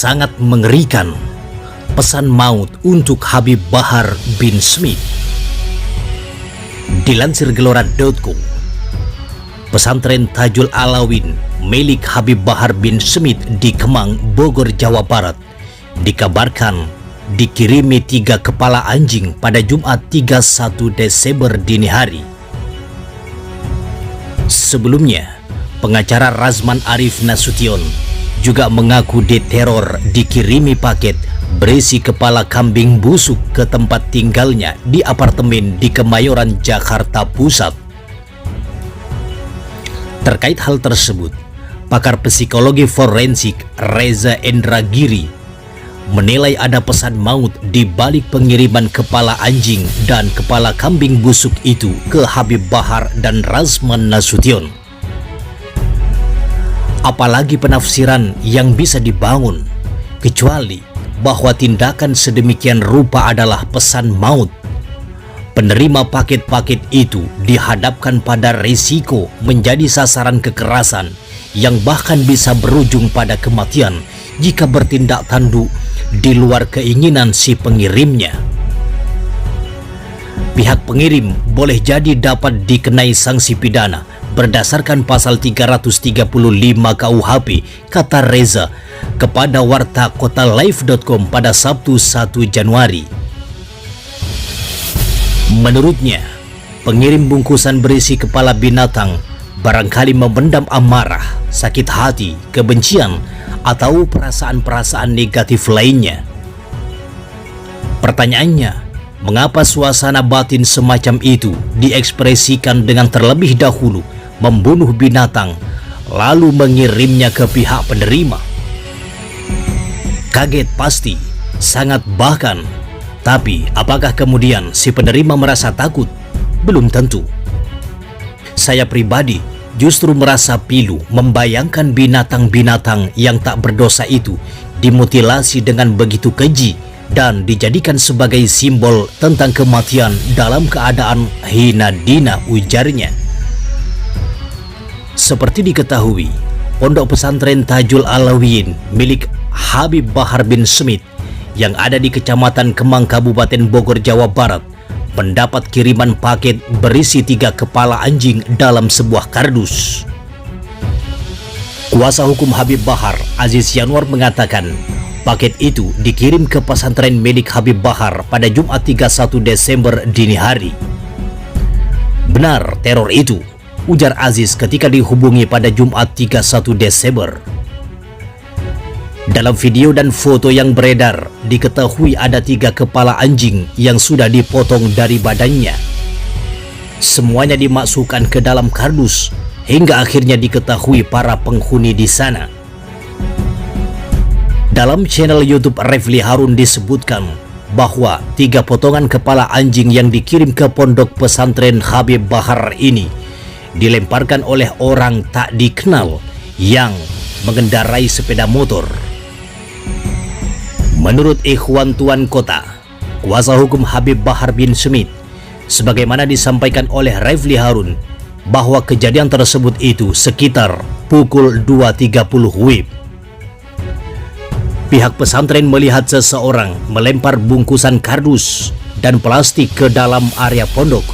sangat mengerikan. Pesan maut untuk Habib Bahar bin Smith. Dilansir Gelora.com, pesantren Tajul Alawin milik Habib Bahar bin Smith di Kemang, Bogor, Jawa Barat dikabarkan dikirimi 3 kepala anjing pada Jumat 31 Desember dini hari. Sebelumnya, pengacara Razman Arif Nasution juga mengaku diteror dikirimi paket berisi kepala kambing busuk ke tempat tinggalnya di apartemen di Kemayoran, Jakarta Pusat. Terkait hal tersebut, pakar psikologi forensik Reza Indragiri menilai ada pesan maut di balik pengiriman kepala anjing dan kepala kambing busuk itu ke Habib Bahar dan Razman Nasution. Apalagi penafsiran yang bisa dibangun, kecuali bahwa tindakan sedemikian rupa adalah pesan maut. Penerima paket-paket itu dihadapkan pada risiko menjadi sasaran kekerasan yang bahkan bisa berujung pada kematian jika bertindak tanduk di luar keinginan si pengirimnya. Pihak pengirim boleh jadi dapat dikenai sanksi pidana berdasarkan pasal 335 KUHP, kata Reza kepada warta kotalive.com pada Sabtu 1 Januari. Menurutnya, pengirim bungkusan berisi kepala binatang barangkali memendam amarah, sakit hati, kebencian, atau perasaan-perasaan negatif lainnya. Pertanyaannya, mengapa suasana batin semacam itu diekspresikan dengan terlebih dahulu membunuh binatang, lalu mengirimnya ke pihak penerima? Kaget pasti, sangat bahkan. Tapi apakah kemudian si penerima merasa takut? Belum tentu. Saya pribadi justru merasa pilu membayangkan binatang-binatang yang tak berdosa itu dimutilasi dengan begitu keji dan dijadikan sebagai simbol tentang kematian dalam keadaan hina dina, ujarnya. Seperti diketahui, pondok pesantren Tajul Alawin milik Habib Bahar bin Smith yang ada di Kecamatan Kemang, Kabupaten Bogor, Jawa Barat mendapat kiriman paket berisi 3 kepala anjing dalam sebuah kardus. Kuasa hukum Habib Bahar, Aziz Yanwar, mengatakan paket itu dikirim ke pesantren milik Habib Bahar pada Jumat 31 Desember dini hari. Benar teror itu, ujar Aziz ketika dihubungi pada Jumat 31 Desember. Dalam video dan foto yang beredar, diketahui ada 3 kepala anjing yang sudah dipotong dari badannya. Semuanya dimasukkan ke dalam kardus hingga akhirnya diketahui para penghuni di sana. Dalam channel YouTube Refli Harun disebutkan bahwa 3 potongan kepala anjing yang dikirim ke pondok pesantren Habib Bahar ini dilemparkan oleh orang tak dikenal yang mengendarai sepeda motor. Menurut Ikhwan Tuan Kota, kuasa hukum Habib Bahar bin Smith, sebagaimana disampaikan oleh Refli Harun, bahwa kejadian tersebut itu sekitar pukul 2.30 WIB. Pihak pesantren melihat seseorang melempar bungkusan kardus dan plastik ke dalam area pondok.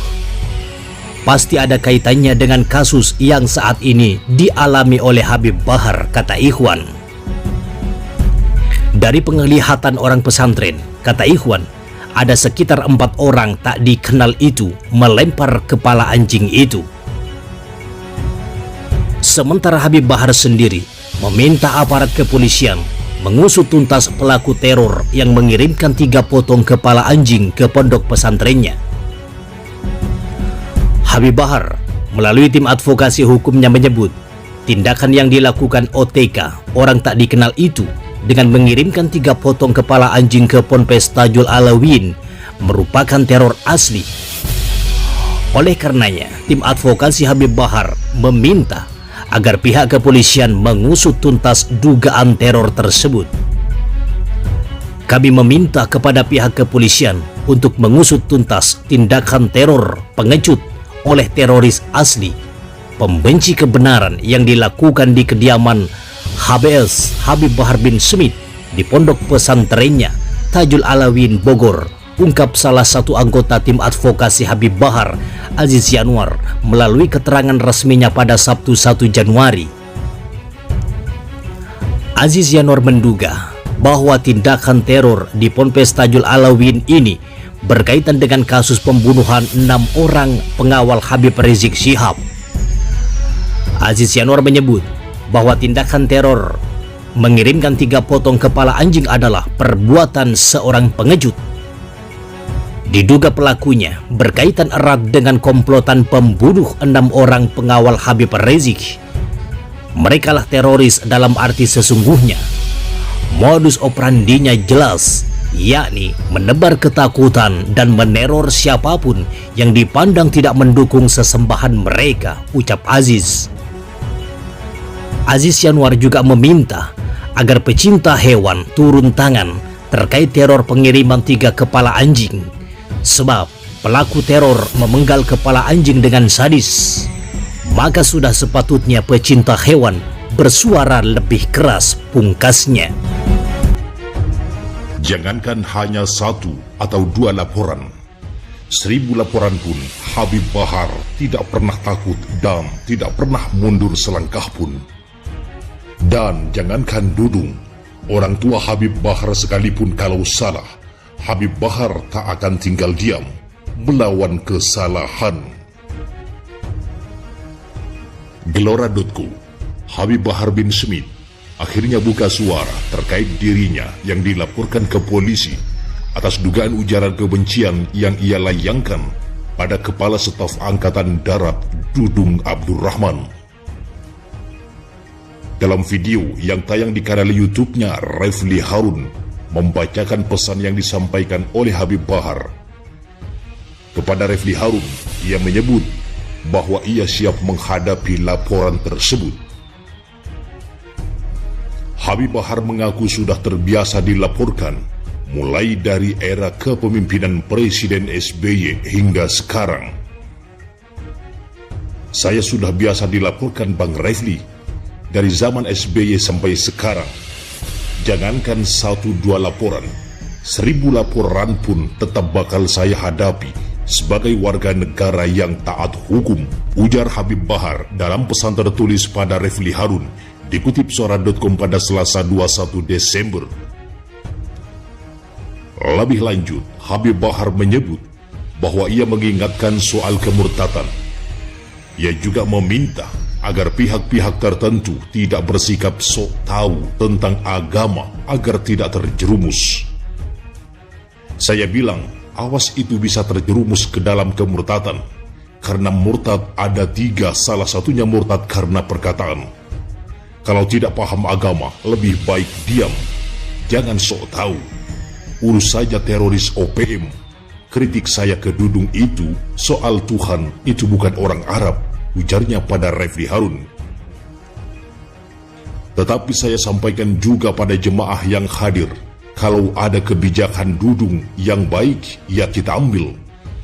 Pasti ada kaitannya dengan kasus yang saat ini dialami oleh Habib Bahar, kata Ikhwan. Dari penglihatan orang pesantren, kata Ikhwan, ada sekitar 4 orang tak dikenal itu melempar kepala anjing itu. Sementara Habib Bahar sendiri meminta aparat kepolisian mengusut tuntas pelaku teror yang mengirimkan 3 potong kepala anjing ke pondok pesantrennya. Habib Bahar melalui tim advokasi hukumnya menyebut tindakan yang dilakukan OTK, orang tak dikenal itu, dengan mengirimkan 3 potong kepala anjing ke Ponpes Tajul Alawin merupakan teror asli. Oleh karenanya, tim advokasi Habib Bahar meminta agar pihak kepolisian mengusut tuntas dugaan teror tersebut. Kami meminta kepada pihak kepolisian untuk mengusut tuntas tindakan teror pengecut oleh teroris asli, pembenci kebenaran yang dilakukan di kediaman HBS Habib Bahar bin Smith di pondok pesantrennya Tajul Alawin Bogor, ungkap salah satu anggota tim advokasi Habib Bahar, Aziz Yanuar, melalui keterangan resminya pada Sabtu 1 Januari. Aziz Yanuar menduga bahwa tindakan teror di Ponpes Tajul Alawin ini berkaitan dengan kasus pembunuhan 6 orang pengawal Habib Rizik Syihab. Aziz Yanuar menyebut bahwa tindakan teror mengirimkan 3 potong kepala anjing adalah perbuatan seorang pengecut. Diduga pelakunya berkaitan erat dengan komplotan pembunuh 6 orang pengawal Habib Rizik. Mereka lah teroris dalam arti sesungguhnya. Modus operandinya jelas, yakni menebar ketakutan dan meneror siapapun yang dipandang tidak mendukung sesembahan mereka, ucap Aziz. Aziz Yanuar juga meminta agar pecinta hewan turun tangan terkait teror pengiriman 3 kepala anjing, sebab pelaku teror memenggal kepala anjing dengan sadis. Maka sudah sepatutnya pecinta hewan bersuara lebih keras, pungkasnya. Jangankan hanya 1 atau 2 laporan, 1000 laporan pun Habib Bahar tidak pernah takut dan tidak pernah mundur selangkah pun. Dan jangankan Dudung, orang tua Habib Bahar sekalipun kalau salah, Habib Bahar tak akan tinggal diam melawan kesalahan. Gelora.co, Habib Bahar bin Smith akhirnya buka suara terkait dirinya yang dilaporkan ke polisi atas dugaan ujaran kebencian yang ia layangkan pada Kepala Staf Angkatan Darat Dudung Abdurrahman. Dalam video yang tayang di kanal YouTube-nya, Refli Harun membacakan pesan yang disampaikan oleh Habib Bahar. Kepada Refli Harun, ia menyebut bahwa ia siap menghadapi laporan tersebut. Habib Bahar mengaku sudah terbiasa dilaporkan, mulai dari era kepemimpinan Presiden SBY hingga sekarang. Saya sudah biasa dilaporkan, Bang Refli, dari zaman SBY sampai sekarang. Jangankan 1-2 laporan, 1000 laporan pun tetap bakal saya hadapi sebagai warga negara yang taat hukum, ujar Habib Bahar dalam pesan tertulis pada Refli Harun, dikutip suara.com pada Selasa 21 Desember. Lebih lanjut, Habib Bahar menyebut bahwa ia mengingatkan soal kemurtadan. Ia juga meminta agar pihak-pihak tertentu tidak bersikap sok tahu tentang agama agar tidak terjerumus. Saya bilang, awas itu bisa terjerumus ke dalam kemurtadan, karena murtad ada 3, salah satunya murtad karena perkataan. Kalau tidak paham agama, lebih baik diam, jangan sok tahu. Urus saja teroris OPM. Kritik saya ke Dudung itu soal Tuhan itu bukan orang Arab, ujarnya pada Refli Harun. Tetapi saya sampaikan juga pada jemaah yang hadir, kalau ada kebijakan Dudung yang baik, ya kita ambil,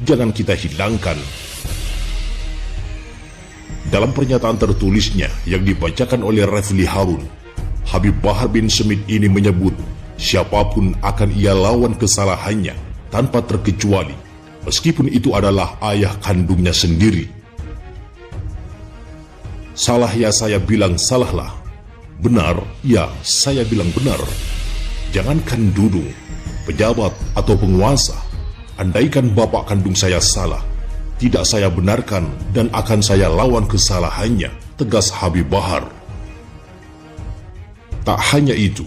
jangan kita hilangkan. Dalam pernyataan tertulisnya yang dibacakan oleh Refli Harun, Habib Bahar bin Smith ini menyebut siapapun akan ia lawan kesalahannya tanpa terkecuali, meskipun itu adalah ayah kandungnya sendiri. Salah ya saya bilang salahlah, benar ya saya bilang benar. Jangankan Dudung, pejabat atau penguasa, andaikan bapak kandung saya salah, tidak saya benarkan dan akan saya lawan kesalahannya, tegas Habib Bahar. Tak hanya itu,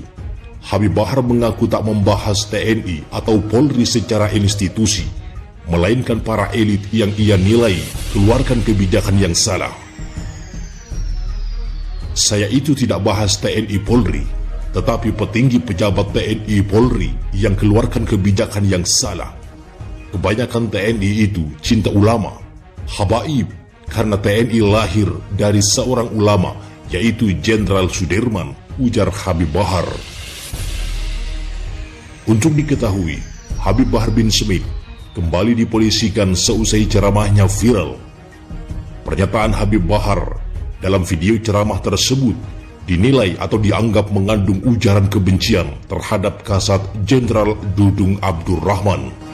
Habib Bahar mengaku tak membahas TNI atau Polri secara institusi, melainkan para elit yang ia nilai keluarkan kebijakan yang salah. Saya itu tidak bahas TNI Polri, tetapi petinggi pejabat TNI Polri yang keluarkan kebijakan yang salah. Kebanyakan TNI itu cinta ulama, habaib, karena TNI lahir dari seorang ulama, yaitu Jenderal Sudirman, ujar Habib Bahar. Untuk diketahui, Habib Bahar bin Smith kembali dipolisikan seusai ceramahnya viral. Pernyataan Habib Bahar dalam video ceramah tersebut dinilai atau dianggap mengandung ujaran kebencian terhadap Kasat Jenderal Dudung Abdurrahman.